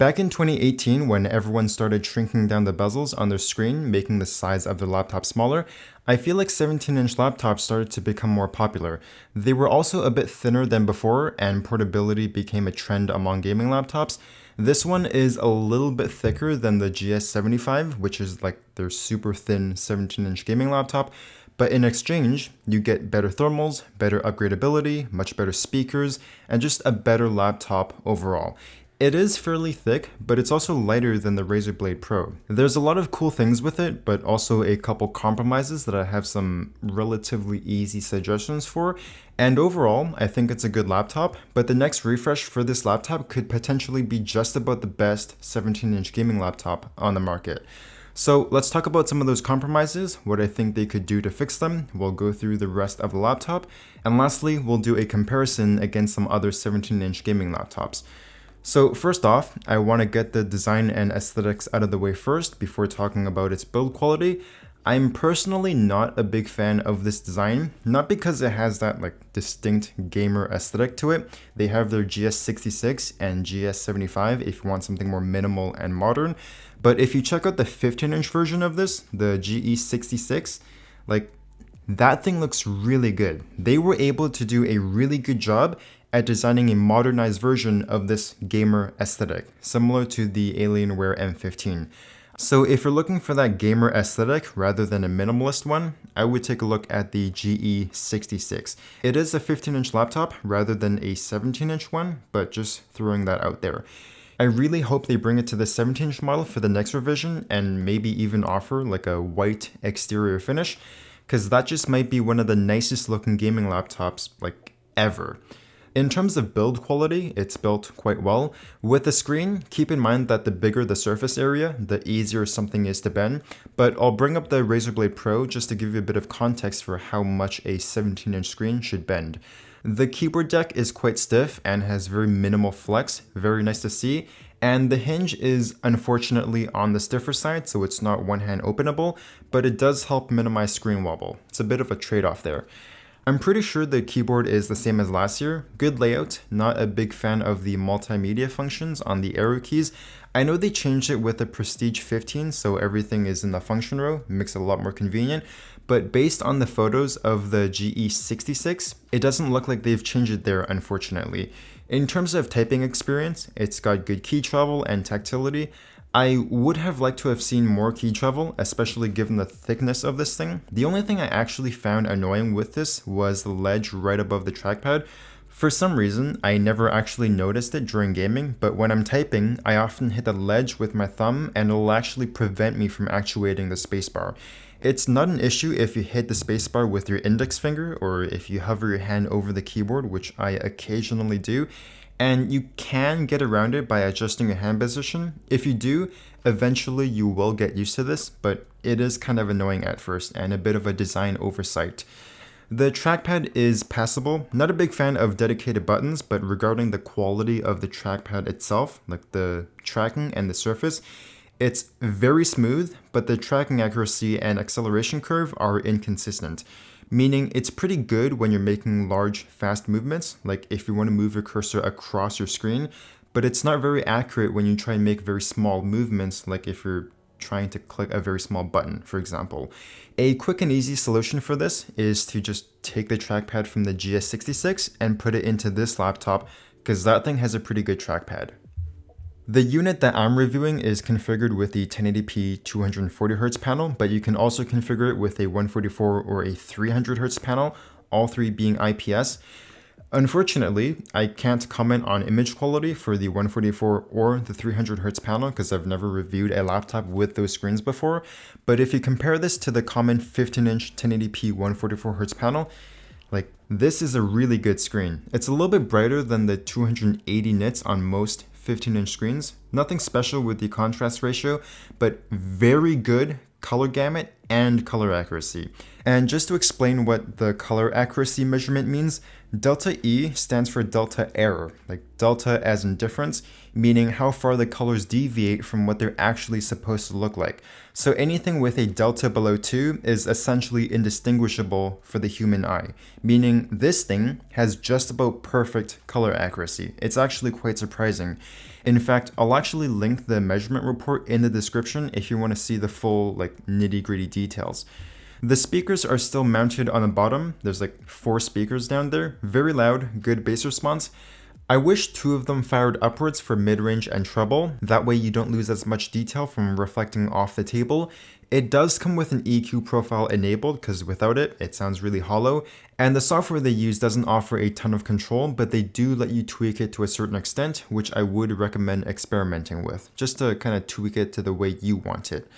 Back in 2018, when everyone started shrinking down the bezels on their screen, making the size of their laptop smaller, I feel like 17-inch laptops started to become more popular. They were also a bit thinner than before, and portability became a trend among gaming laptops. This one is a little bit thicker than the GS75, which is like their super thin 17-inch gaming laptop. But in exchange, you get better thermals, better upgradability, much better speakers, and just a better laptop overall. It is fairly thick, but it's also lighter than the Razer Blade Pro. There's a lot of cool things with it, but also a couple compromises that I have some relatively easy suggestions for. And overall, I think it's a good laptop, but the next refresh for this laptop could potentially be just about the best 17-inch gaming laptop on the market. So let's talk about some of those compromises, what I think they could do to fix them. We'll go through the rest of the laptop. And lastly, we'll do a comparison against some other 17-inch gaming laptops. So first off, I want to get the design and aesthetics out of the way first before talking about its build quality. I'm personally not a big fan of this design, not because it has that distinct gamer aesthetic to it. They have their GS66 and GS75 if you want something more minimal and modern. But if you check out the 15-inch version of this, the GE66, that thing looks really good. They were able to do a really good job at designing a modernized version of this gamer aesthetic, similar to the Alienware M15. So if you're looking for that gamer aesthetic rather than a minimalist one, I would take a look at the GE66. It is a 15-inch laptop rather than a 17-inch one, but just throwing that out there. I really hope they bring it to the 17-inch model for the next revision and maybe even offer a white exterior finish, because that just might be one of the nicest looking gaming laptops ever. In terms of build quality, it's built quite well. With the screen, keep in mind that the bigger the surface area, the easier something is to bend. But I'll bring up the Razer Blade Pro just to give you a bit of context for how much a 17-inch screen should bend. The keyboard deck is quite stiff and has very minimal flex, very nice to see. And the hinge is unfortunately on the stiffer side, so it's not one-hand openable, but it does help minimize screen wobble. It's a bit of a trade-off there. I'm pretty sure the keyboard is the same as last year. Good layout, not a big fan of the multimedia functions on the arrow keys. I know they changed it with the Prestige 15, so everything is in the function row, makes it a lot more convenient. But based on the photos of the GE66, it doesn't look like they've changed it there, unfortunately. In terms of typing experience, it's got good key travel and tactility. I would have liked to have seen more key travel, especially given the thickness of this thing. The only thing I actually found annoying with this was the ledge right above the trackpad. For some reason, I never actually noticed it during gaming, but when I'm typing, I often hit the ledge with my thumb and it'll actually prevent me from actuating the spacebar. It's not an issue if you hit the spacebar with your index finger or if you hover your hand over the keyboard, which I occasionally do. And you can get around it by adjusting your hand position. If you do, eventually you will get used to this, but it is kind of annoying at first and a bit of a design oversight. The trackpad is passable. Not a big fan of dedicated buttons, but regarding the quality of the trackpad itself, like the tracking and the surface, it's very smooth, but the tracking accuracy and acceleration curve are inconsistent. Meaning it's pretty good when you're making large, fast movements, like if you want to move your cursor across your screen, but it's not very accurate when you try and make very small movements, like if you're trying to click a very small button, for example. A quick and easy solution for this is to just take the trackpad from the GS66 and put it into this laptop, because that thing has a pretty good trackpad. The unit that I'm reviewing is configured with the 1080p 240Hz panel, but you can also configure it with a 144 or a 300Hz panel, all three being IPS. Unfortunately, I can't comment on image quality for the 144 or the 300Hz panel because I've never reviewed a laptop with those screens before, but if you compare this to the common 15-inch 1080p 144Hz panel, this is a really good screen. It's a little bit brighter than the 280 nits on most 15-inch screens. Nothing special with the contrast ratio, but very good color gamut and color accuracy. And just to explain what the color accuracy measurement means, delta E stands for delta error, like delta as in difference, meaning how far the colors deviate from what they're actually supposed to look like. So anything with a delta below 2 is essentially indistinguishable for the human eye, meaning this thing has just about perfect color accuracy. It's actually quite surprising. In fact, I'll actually link the measurement report in the description if you want to see the full nitty-gritty details. The speakers are still mounted on the bottom. There's 4 speakers down there. Very loud, good bass response. I wish 2 of them fired upwards for mid-range and treble. That way you don't lose as much detail from reflecting off the table. It does come with an EQ profile enabled because without it, it sounds really hollow. And the software they use doesn't offer a ton of control, but they do let you tweak it to a certain extent, which I would recommend experimenting with, just to kind of tweak it to the way you want it.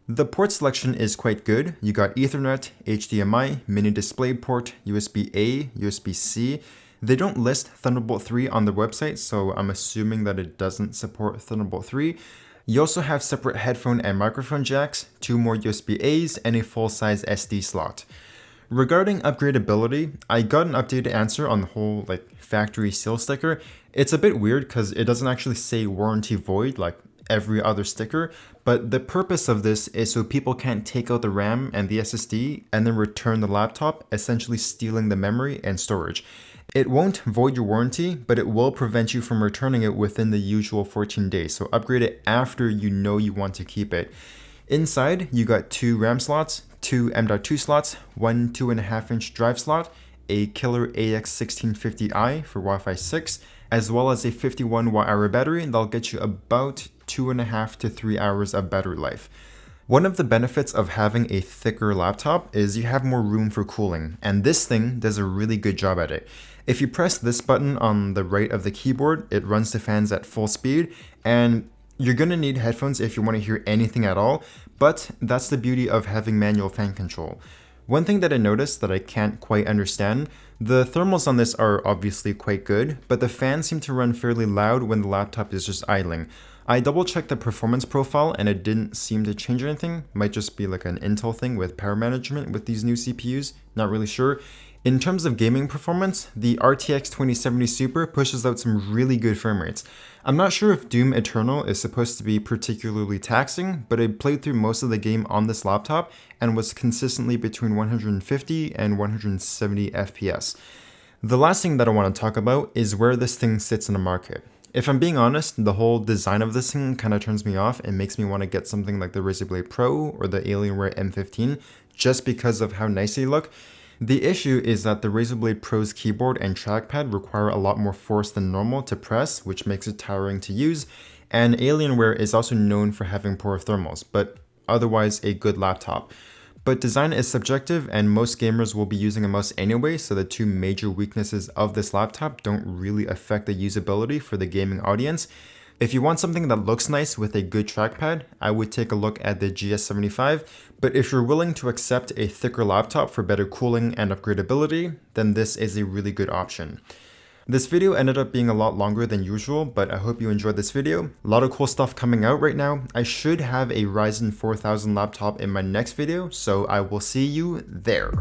The port selection is quite good. You got Ethernet, HDMI, mini display port, USB-A, USB-C. They don't list Thunderbolt 3 on their website, so I'm assuming that it doesn't support Thunderbolt 3. You also have separate headphone and microphone jacks, 2 more USB-As, and a full-size SD slot. Regarding upgradability, I got an updated answer on the whole factory seal sticker. It's a bit weird because it doesn't actually say warranty void like every other sticker, but the purpose of this is so people can't take out the RAM and the SSD and then return the laptop, essentially stealing the memory and storage. It won't void your warranty, but it will prevent you from returning it within the usual 14 days, so upgrade it after you know you want to keep it. Inside, you got 2 RAM slots, 2 M.2 slots, 1 2.5-inch drive slot, a killer AX1650i for Wi-Fi 6, as well as a 51 watt-hour battery that'll get you about 2.5 to 3 hours of battery life. One of the benefits of having a thicker laptop is you have more room for cooling, and this thing does a really good job at it. If you press this button on the right of the keyboard, it runs the fans at full speed, and you're going to need headphones if you want to hear anything at all, but that's the beauty of having manual fan control. One thing that I noticed that I can't quite understand, the thermals on this are obviously quite good, but the fans seem to run fairly loud when the laptop is just idling. I double checked the performance profile and it didn't seem to change anything. Might just be an Intel thing with power management with these new CPUs, not really sure. In terms of gaming performance, the RTX 2070 Super pushes out some really good frame rates. I'm not sure if Doom Eternal is supposed to be particularly taxing, but I played through most of the game on this laptop and was consistently between 150 and 170 FPS. The last thing that I want to talk about is where this thing sits in the market. If I'm being honest, the whole design of this thing kind of turns me off and makes me want to get something like the Razer Blade Pro or the Alienware M15 just because of how nice they look. The issue is that the Razer Blade Pro's keyboard and trackpad require a lot more force than normal to press, which makes it tiring to use, and Alienware is also known for having poor thermals, but otherwise a good laptop. But design is subjective and most gamers will be using a mouse anyway, so the 2 major weaknesses of this laptop don't really affect the usability for the gaming audience. If you want something that looks nice with a good trackpad, I would take a look at the GS75, but if you're willing to accept a thicker laptop for better cooling and upgradability, then this is a really good option. This video ended up being a lot longer than usual, but I hope you enjoyed this video. A lot of cool stuff coming out right now. I should have a Ryzen 4000 laptop in my next video, so I will see you there.